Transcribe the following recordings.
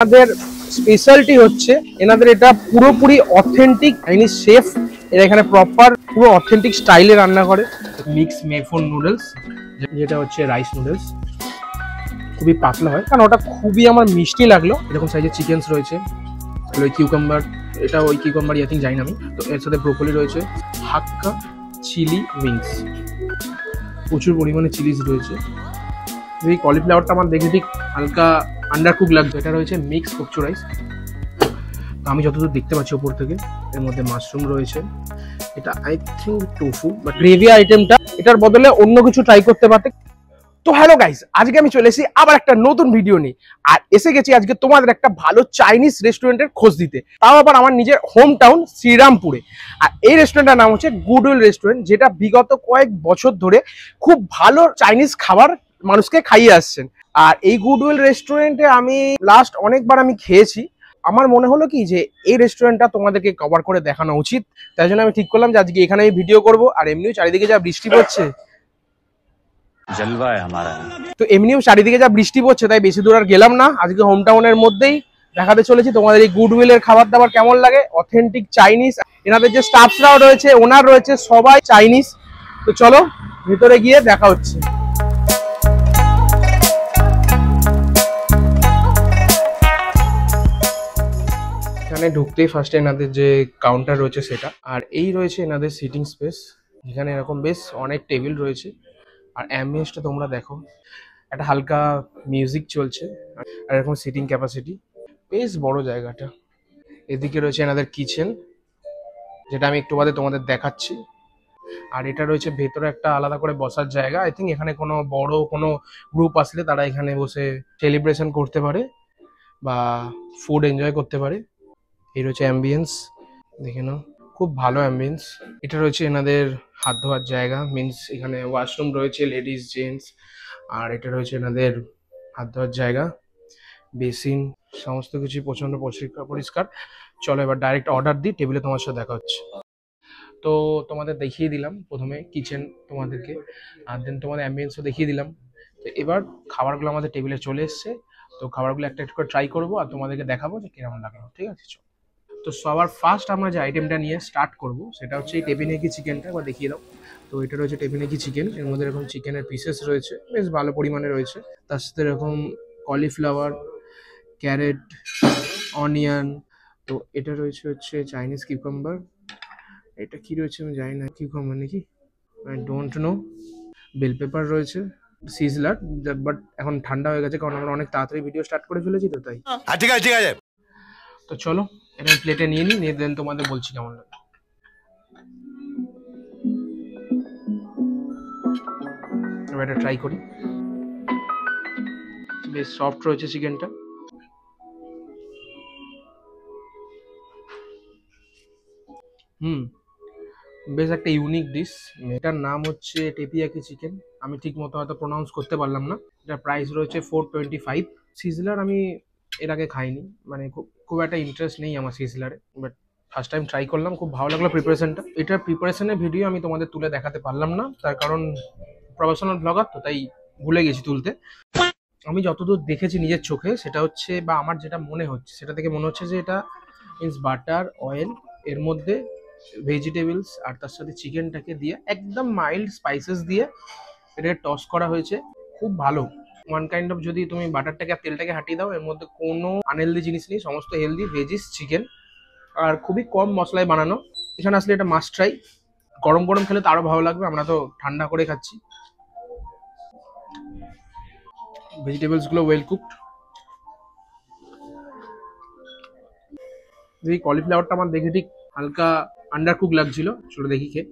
আমাদের স্পেশালিটি হচ্ছে এনাদের এটা পুরোপুরি অথেন্টিক চাইনিজ শেফ। এরা এখানে প্রপার পুরো অথেন্টিক স্টাইলে রান্না করে। মিক্স মেফোন নুডলস, যেটা হচ্ছে রাইস নুডলস, খুবই পাতলা হয় কারণ ওটা খুবই আমার মিষ্টি লাগলো। এরকম সাইজের চিকেনস রয়েছে, ওই কিউকাম্বার, এটা ওই কিউকাম্বার আই থিঙ্ক জানি না আমি। তো এর সাথে ব্রোকলি রয়েছে, হাক্কা চিলি উইংস, প্রচুর পরিমাণে চিলিজ রয়েছে। এই কলিফ্লাওয়ারটা আমার দেখে ঠিক হালকা আন্ডার কুক লাগছে। এটা রয়েছে মিক্স কচু রাইস, আমি যতদূর দেখতে পাচ্ছি ওপর থেকে। এর মধ্যে মাশরুম রয়েছে, এটা I think tofu, but gravy আইটেমটা এটার বদলে অন্য কিছু ট্রাই করতে পারতে। তো হ্যালো গাইস, আজকে আমি চলে এসেছি আবার একটা নতুন ভিডিও নিয়ে। আর এসে গেছি আজকে তোমাদের একটা ভালো চাইনিজ রেস্টুরেন্টের খোঁজ দিতে, তাও আবার আমার নিজের হোম টাউন শ্রীরামপুরে। আর এই রেস্টুরেন্টের নাম হচ্ছে গুডউইল রেস্টুরেন্ট, যেটা বিগত কয়েক বছর ধরে খুব ভালো চাইনিজ খাবার মানুষকে খাইয়ে আসছেন। আর এই গুডউইল রেস্টুরেন্টে আমি লাস্ট অনেকবার আমি খেয়েছি। আমার মনে হলো কি যে এই রেস্টুরেন্টটা তোমাদেরকে কভার করে দেখানো উচিত, তাই জন্য আমি ঠিক করলাম যে আজকে এখানে ভিডিও করব। আর এমনিও চারিদিকে যা বৃষ্টি পড়ছে, তো এমনিও চারিদিকে যা বৃষ্টি পড়ছে, তাই বেশি দূর আর গেলাম না। আজকে হোম টাউনের মধ্যেই দেখাতে চলেছি তোমাদের এই গুডউইলের খাবার দাবার কেমন লাগে, অথেন্টিক চাইনিজ। এনাদের যে স্টাফসরাও রয়েছে, ওনার রয়েছে, সবাই চাইনিজ। তো চলো ভেতরে গিয়ে দেখা হচ্ছে। এখানে ঢুকতেই ফার্স্টে এনাদের যে কাউন্টার রয়েছে সেটা, আর এই রয়েছে এনাদের সিটিং স্পেস, যেখানে এরকম বেশ অনেক টেবিল রয়েছে। আর অ্যাম্বিয়েন্সটা তোমরা দেখো, একটা হালকা মিউজিক চলছে, আর এরকম সিটিং ক্যাপাসিটি, বেশ বড় জায়গাটা। এদিকে রয়েছে এনাদের কিচেন, যেটা আমি একটু বাদে তোমাদের দেখাচ্ছি। আর এটা রয়েছে ভেতরে একটা আলাদা করে বসার জায়গা। আই থিঙ্ক এখানে কোনো বড় কোনো গ্রুপ আসলে তারা এখানে বসে সেলিব্রেশন করতে পারে বা ফুড এনজয় করতে পারে। এই রয়েছে অ্যাম্বিয়েন্স, দেখে নাও, খুব ভালো অ্যাম্বিয়েন্স। এটা রয়েছে এনাদের হাত ধোয়ার জায়গা, মিন্স এখানে ওয়াশরুম রয়েছে লেডিস জেন্টস। আর এটা রয়েছে এনাদের হাত ধোয়ার জায়গা, বেসিন, সমস্ত কিছু প্রচন্ড পরিষ্কার। চলো এবার ডাইরেক্ট অর্ডার দিই, টেবিলে তোমার সাথে দেখা হচ্ছে। তো তোমাদের দেখিয়ে দিলাম প্রথমে কিচেন তোমাদেরকে, আর দেন তোমাদের অ্যাম্বিয়েন্সও দেখিয়ে দিলাম। তো এবার খাবারগুলো আমাদের টেবিলে চলে এসছে, তো খাবারগুলো একটা একটা করে ট্রাই করবো আর তোমাদেরকে দেখাবো যে কিরকম লাগলো। ঠিক আছে, চলো। তো সবার ফার্স্ট আমরা যে আইটেমটা নিয়ে স্টার্ট করব সেটা হচ্ছে এই টেবিনেকি চিকেনটা। একবার দেখিয়ে দাও। তো এটা রয়েছে টেবিনেকি চিকেন, এর মধ্যে এরকম চিকেনের পিসেস রয়েছে, বেশ ভালো পরিমাণে রয়েছে। তার সাথে এরকম কলিফ্লাওয়ার, ক্যারেট, অনিয়ন। তো এটা রয়েছে হচ্ছে চাইনিজ কিউকাম্বার। এটা কি রয়েছে আমি জানি না, কিউকাম্বার নাকি, I don't know. Bell pepper রয়েছে, সিজলার, বাট এখন ঠান্ডা হয়ে গেছে কারণ আমরা অনেক তাড়াতাড়ি ভিডিও স্টার্ট করে ফেলেছি, তো তাই। ঠিক আছে ঠিক আছে। তো চলো এটা প্লেটে নিয়ে নিই, নিয়ে দেন তোমাদের বলছি কেমন লাগে। এবার এটা ট্রাই করি। বেশ সফট রয়েছে চিকেনটা। বেশ একটা ইউনিক ডিশ। এটার নাম হচ্ছে টেপিয়াকি চিকেন। আমি ঠিক মতো হয়তো প্রোনাউন্স করতে পারলাম না। এটার প্রাইস রয়েছে 425। সিজলার আমি এর আগে খাইনি, মানে খুব একটা ইন্টারেস্ট নেই আমার সিজলারে, বাট ফার্স্ট টাইম ট্রাই করলাম, খুব ভালো লাগলো প্রিপারেশনটা। এটার প্রিপারেশনের ভিডিও আমি তোমাদের তুলে দেখাতে পারলাম না, তার কারণ প্রফেশনাল ব্লগার তো, তাই ভুলে গেছি তুলতে। আমি যতদূর দেখেছি নিজের চোখে, সেটা হচ্ছে, বা আমার যেটা মনে হচ্ছে সেটা থেকে মনে হচ্ছে যে এটা মিন্স বাটার, অয়েল, এর মধ্যে ভেজিটেবলস আর তার সাথে চিকেনটাকে দিয়ে একদম মাইল্ড স্পাইসেস দিয়ে এটাকে টস করা হয়েছে। খুব ভালো, ওয়ান কাইন্ড অফ, যদি তুমি বাটারটাকে আর তেলটাকে হাঁটিয়ে দাও, এর মধ্যে কোনো আনহেলদি জিনিস নেই, সমস্ত হেলদি ভেজিস চিকেন, আর খুবই কম মশলায় বানানো। এখানে আসলে এটা মাস্ট ট্রাই। গরম গরম খেলে তো আরো ভালো লাগবে, আমরা তো ঠান্ডা করে খাচ্ছি। ভেজিটেবলস গুলো ওয়েল কুকড। এই কলিফ্লাওয়ারটা আমার দেখে ঠিক হালকা আন্ডার কুক লাগছিল, চলো দেখি খেয়ে।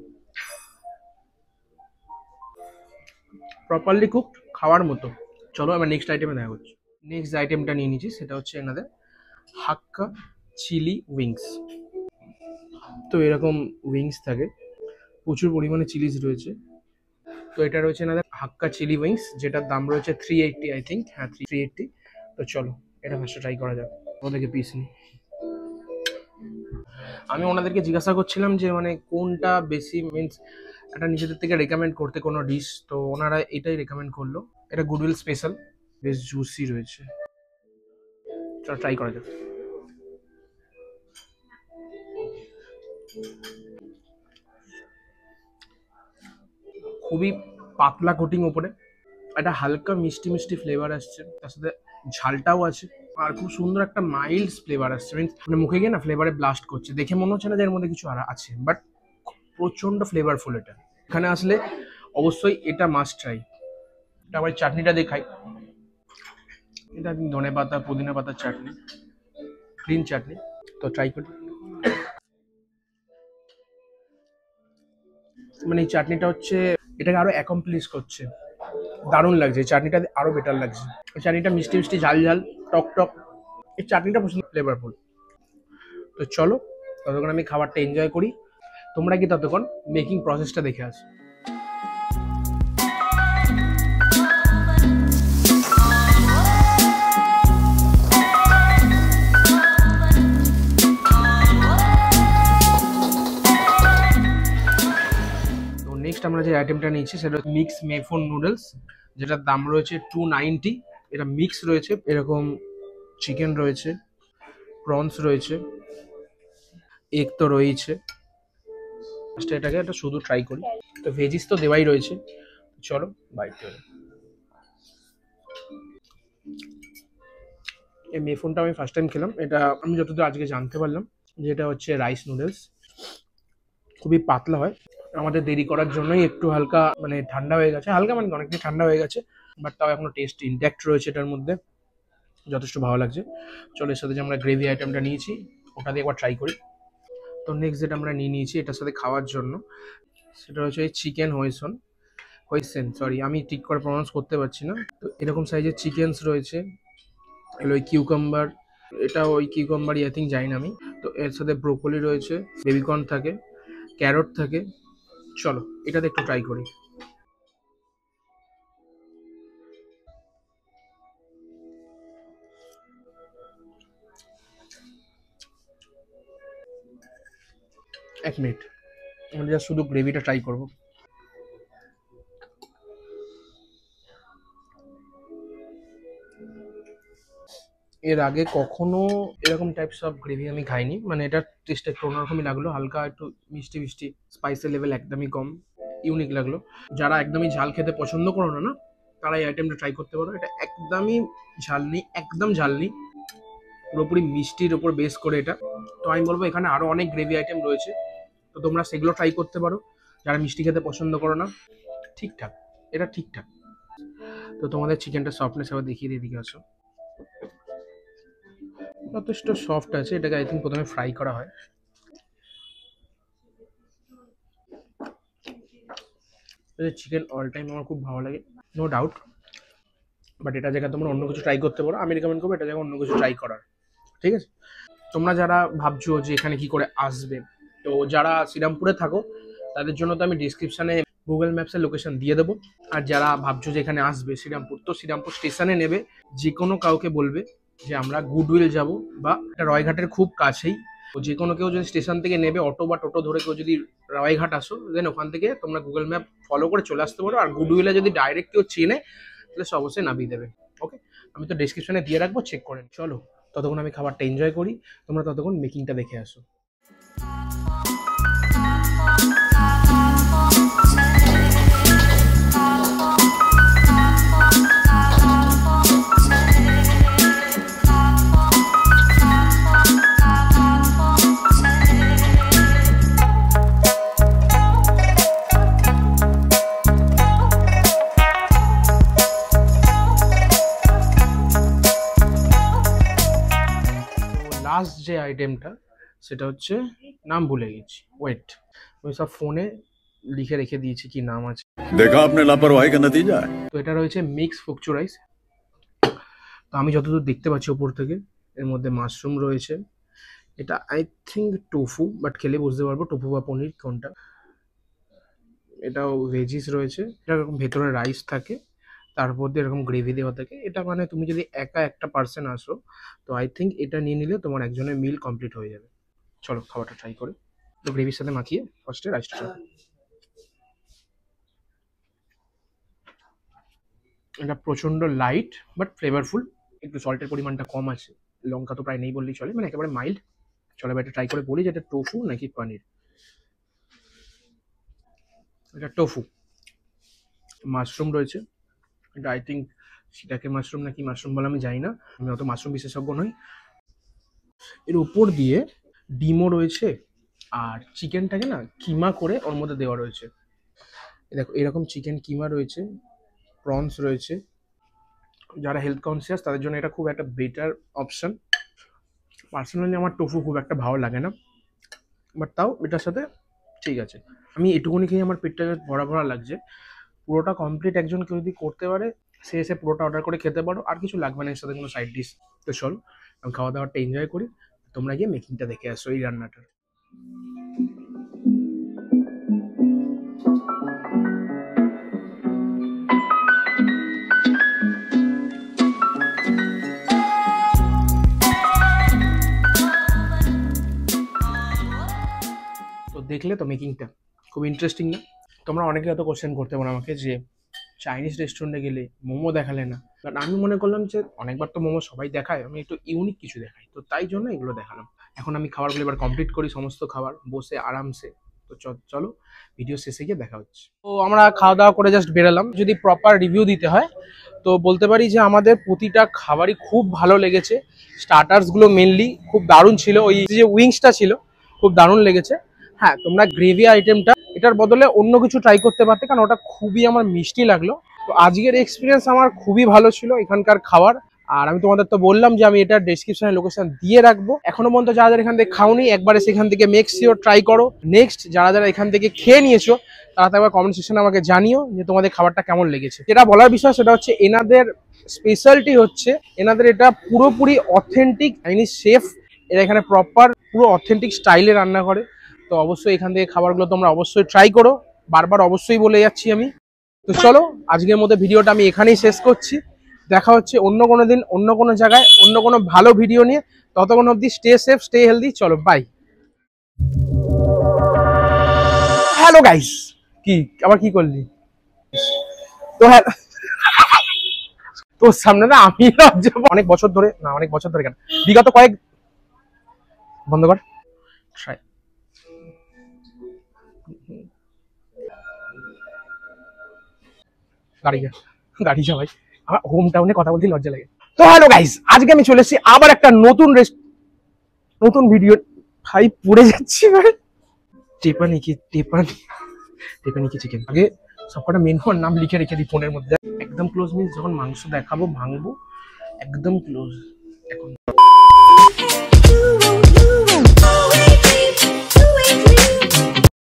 প্রপারলি কুকড, খাওয়ার মতো। চলো আমার নেক্সট আইটেমে দেখা হচ্ছে। নেক্সট আইটেমটা নিয়ে নিচ্ছি, সেটা হচ্ছে এনাদের হাক্কা চিলি উইংস। তো এরকম উইংস থাকে, প্রচুর পরিমাণে চিলিজ রয়েছে। তো এটা রয়েছে এনাদের হাক্কা চিলি উইংস, যেটার দাম রয়েছে 380 আই থিঙ্ক, হ্যাঁ 380। তো চলো এটা ফার্স্টে ট্রাই করা যাক। ওদেরকে পিস নিই। আমি ওনাদেরকে জিজ্ঞাসা করছিলাম যে মানে কোনটা বেশি, মিন্স এটা নিজেদের থেকে রেকমেন্ড করতে কোনো ডিশ, তো ওনারা এটাই রেকমেন্ড করলো। এটা গুডউইল স্পেশাল, বেশ জুসি রয়েছে। চলো ট্রাই করা যাক। খুবই পাতলা কোটিং ওপরে, একটা হালকা মিষ্টি মিষ্টি ফ্লেভার আসছে, তার সাথে ঝালটাও আছে, আর খুব সুন্দর একটা মাইল্ড ফ্লেভার আসছে। মিন্স মানে মুখে গিয়ে না ফ্লেভারে ব্লাস্ট করছে, দেখে মনে হচ্ছে না যে এর মধ্যে কিছু আর আছে, বাট প্রচন্ড ফ্লেভারফুল এটা। এখানে আসলে অবশ্যই এটা মাস্ট ট্রাই। এটা আবার চাটনিটা দেখাই। এটা ধনে পাতা পুদিনা পাতার চাটনি, গ্রিন চাটনি। তো ট্রাই করি। মানে এই চাটনিটা হচ্ছে এটাকে আরো অ্যাকমপ্লিশ করছে, দারুণ লাগছে। এই চাটনিটা আরো বেটার লাগছে। এই চাটনিটা মিষ্টি মিষ্টি ঝাল ঝাল টক টক, এই চাটনিটা প্রচন্ড ফ্লেভারফুল। তো চলো ততক্ষণ আমি খাবারটা এনজয় করি, তোমরা কি ততক্ষণ মেকিং প্রসেসটা দেখে আসো। তো নেক্সট আমরা যে আইটেমটা নিচ্ছি সেটা মিক্স মেফোন নুডলস, যেটার দাম রয়েছে 290। এটা মিক্স রয়েছে, এরকম চিকেন রয়েছে, প্রনস রয়েছে, এগ তো রয়েছে। ফার্স্টে এটাকে একটা শুধু ট্রাই করি। তো ভেজিস তো দেওয়াই রয়েছে, চলো বাইট করি। এই মেফোনটা আমি ফার্স্ট টাইম খেলাম। এটা আমি যতদূর আজকে জানতে পারলাম যে এটা হচ্ছে রাইস নুডলস, খুবই পাতলা হয়। আমাদের দেরি করার জন্যই একটু হালকা মানে ঠান্ডা হয়ে গেছে, হালকা মানে অনেকটাই ঠান্ডা হয়ে গেছে, বাট তাও এখনো টেস্ট ইনট্যাক্ট রয়েছে এটার মধ্যে, যথেষ্ট ভালো লাগছে। চলো এর সাথে যে আমরা গ্রেভি আইটেমটা নিয়েছি ওটা দিয়ে একবার ট্রাই করি। তো নেক্সট যেটা আমরা নিয়ে নিয়েছি এটার সাথে খাওয়ার জন্য, সেটা হচ্ছে চিকেন হয়েসেন, সরি আমি ঠিক করে প্রনাউন্স করতে পারছি না। তো এরকম সাইজের চিকেনস রয়েছে, এগুলো ওই কিউকাম্বার, এটা ওই কিউকাম্বারই আই থিঙ্ক, জানি না আমি। তো এর সাথে ব্রোকলি রয়েছে, বেবিকর্ন থাকে, ক্যারট থাকে। চলো এটাতে একটু ট্রাই করি। এক মিনিট, আমরা জাস্ট শুধু গ্রেভিটা ট্রাই করবো। এর আগে কখনো এরকম টাইপস অফ গ্রেভি আমি খাইনি, মানে এটার টেস্ট একটু অন্যরকমই লাগলো, হালকা একটু মিষ্টি মিষ্টি, স্পাইসের লেভেল একদমই কম, ইউনিক লাগলো। যারা একদমই ঝাল খেতে পছন্দ করো না না, তারা এই আইটেমটা ট্রাই করতে পারো। এটা একদমই ঝাল নেই, একদম ঝাল নেই, পুরোপুরি মিষ্টির ওপর বেস করে এটা। তো আমি বলবো এখানে আরো অনেক গ্রেভি আইটেম রয়েছে, তো তোমরা সেগুলো ট্রাই করতে পারো যারা মিষ্টি খেতে পছন্দ করো না। ঠিকঠাক, এটা ঠিকঠাক। তো তোমাদের চিকেনটা সফটনেস আবার দেখিয়ে দিয়ে দিকে আসো। যথেষ্ট সফট আছে, এটাকে আই থিঙ্ক প্রথমে ফ্রাই করা হয়। চিকেন অল টাইম আমার খুব ভালো লাগে, নো ডাউট, বাট এটা জায়গায় তোমরা অন্য কিছু ট্রাই করতে পারো। আমি রেকমেন্ড করবো এটা জায়গায় অন্য কিছু ট্রাই করার, ঠিক আছে? তোমরা যারা ভাবছো যে এখানে কি করে আসবে, তো যারা শ্রীরামপুরে থাকো তাদের জন্য তো আমি ডিসক্রিপশানে গুগল ম্যাপসের লোকেশন দিয়ে দেবো। আর যারা ভাবছো যে এখানে আসবে শ্রীরামপুর, তো শ্রীরামপুর স্টেশনে নেবে, যে কোনো কাউকে বলবে যে আমরা গুডউইল যাব, বা এটা রয়ঘাটের খুব কাছেই। তো যে কোনো কেউ যদি স্টেশন থেকে নেবে, অটো বা টোটো ধরে কেউ যদি রায়ঘাট আসো, দেন ওখান থেকে তোমরা গুগল ম্যাপ ফলো করে চলে আসতে পারো। আর গুডউইলে যদি ডাইরেক্ট কেউ চেনে তাহলে সে অবশ্যই নামিয়ে দেবে। ওকে, আমি তো ডিসক্রিপশনে দিয়ে রাখবো, চেক করে চলো ততক্ষণ আমি খাবারটা এনজয় করি, তোমরা ততক্ষণ মেকিংটা দেখে আসো। লাস্ট যে আইটেমটা সেটা হচ্ছে, নাম ভুলে গেছি, ওয়েট, ওই সব ফোনে লিখে রেখে দিয়েছি কি নাম আছে। देखा आपने लापरवाही का नतीजा है। তো এটা রয়েছে মিক্স ফুকচু রাইস। তো আমি যতদূর দেখতে পাচ্ছি ওপর থেকে, এর মধ্যে মাশরুম রয়েছে, এটা আই থিঙ্ক টোফু, বাট খেলে বুঝতে পারবো টোফু বা পনির কোনটা। এটাও ভেজিস রয়েছে, এটা এরকম ভেতরে রাইস থাকে, তারপর দিয়ে এরকম গ্রেভি দেওয়া থাকে। এটা মানে তুমি যদি একা একটা পার্সন আসো, তো আই থিঙ্ক এটা নিয়ে নিলে তোমার একজনের মিল কমপ্লিট হয়ে যাবে। চলো খাবারটা ট্রাই করে। তো গ্রেভির সাথে মাখিয়ে ফার্স্টে রাইসটা খাবো। এটা প্রচণ্ড লাইট বাট ফ্লেভারফুল, একটু সল্টের পরিমাণটা কম আছে, লঙ্কা তো প্রায় নেই বললেই চলে, মানে একেবারে মাইল্ড। চলো এবার এটা ট্রাই করে বলি যে এটা টোফু নাকি পনির। এটা টোফু, মাশরুম রয়েছে। এটা আই থিঙ্ক সেটাকে মাশরুম নাকি মাশরুম বলে আমি জানি না, আমি অত মাশরুম বিশেষজ্ঞ নই। এর উপর দিয়ে ডিমও রয়েছে, আর চিকেনটাকে না কিমা করে ওর মধ্যে দেওয়া রয়েছে। দেখো এরকম চিকেন কিমা রয়েছে, প্রনস রয়েছে। যারা হেলথ কনসিয়াস তাদের জন্য এটা খুব একটা বেটার অপশন। পার্সোনালি আমার টোফু খুব একটা ভালো লাগে না, বাট তাও এটার সাথে ঠিক আছে। আমি এটুকুনি খেয়ে আমার পেটটা ভরা ভরা লাগছে। পুরোটা কমপ্লিট একজন কেউ যদি করতে পারে সে এসে পুরোটা অর্ডার করে খেতে পারো, আর কিছু লাগবে না এর সাথে কোনো সাইড ডিশ। তো চলো আমি খাওয়া দাওয়াটা এনজয় করি, তোমরা গিয়ে মেকিংটা দেখে আসো এই রান্নাটার। তো দেখলে তো মেকিংটা খুব ইন্টারেস্টিং না? তোমরা অনেকে হয়তো কোশ্চেন করতে পারো আমাকে যে চাইনিজ রেস্টুরেন্টে গেলে মোমো দেখালে না, বাট আমি মনে করলাম যে অনেকবার তো মোমো সবাই দেখায়, আমি একটু ইউনিক কিছু দেখাই, তো তাই জন্য এগুলো দেখালাম। এখন আমি খাবারগুলো এবার কমপ্লিট করি, সমস্ত খাবার বসে আরামসে। তো চলো ভিডিও শেষে গিয়ে দেখা হচ্ছে। তো আমরা খাওয়া দাওয়া করে জাস্ট বেরালাম। যদি প্রপার রিভিউ দিতে হয় তো বলতে পারি যে আমাদের প্রতিটা খাবারই খুব ভালো লেগেছে। স্টার্টার্সগুলো মেনলি খুব দারুণ ছিল, ওই যে উইংসটা ছিল খুব দারুণ লেগেছে। হ্যাঁ, তোমরা গ্রেভি আইটেমটা এটার বদলে অন্য কিছু ট্রাই করতে পারতে, কারণ ওটা খুবই আমার মিষ্টি লাগলো। তো আজকের এক্সপিরিয়েন্স আমার খুবই ভালো ছিল এখানকার খাবার। আর আমি তোমাদের তো বললাম যে আমি এটা ডেসক্রিপশনে লোকেশন দিয়ে রাখবো। এখনো পর্যন্ত যারা যারা এখান থেকে খাওনি একবারে সেখান থেকে মেক শিওর ট্রাই করো। নেক্সট যারা যারা এখান থেকে খেয়ে নিয়েছো তারা তো একবার কমেন্ট সেকশনে আমাকে জানিও যে তোমাদের খাবারটা কেমন লেগেছে। যেটা বলার বিষয় সেটা হচ্ছে এনাদের স্পেশালিটি হচ্ছে এনাদের এটা পুরোপুরি অথেন্টিক চাইনিজ শেফ, এরা এখানে প্রপার পুরো অথেন্টিক স্টাইলে রান্না করে। তো অবশ্যই এখান থেকে খাবারগুলো তোমরা অবশ্যই ট্রাই করো, বারবার অবশ্যই বলে যাচ্ছি আমি। তো চলো আজকের মধ্যে ভিডিওটা আমি এখানেই শেষ করছি। দেখা হচ্ছে অন্য কোনো দিন অন্য কোনো জায়গায় অন্য কোনো ভালো ভিডিও নিয়ে। ততক্ষণ অবধি স্টে সেফ, স্টে হেলদি। চলো বাই। হ্যালো গাইস, কি আবার কি করলি? তো হ্যাঁ, তোর সামনে না আমি অনেক বছর ধরে না, অনেক বছর ধরে কেন, বিগত কয়েক, বন্ধ কর ট্রাই। গাড়ি যা ভাই, আমার হোম টাউনে কথা বলতে লজ্জা লাগে। তো হ্যালো গাইস, আজকে আমি চলে এসেছি আবার একটা নতুন ভিডিও। ভাই পড়ে যাচ্ছি ভাই। টেপানিকি চিকেন। আগে সবকটা মেনু আর নাম লিখে রেখে দিই ফোনের মধ্যে। একদম ক্লোজ মিন্স যখন মাংস দেখাবো ভাঙবো, একদম ক্লোজ এখন।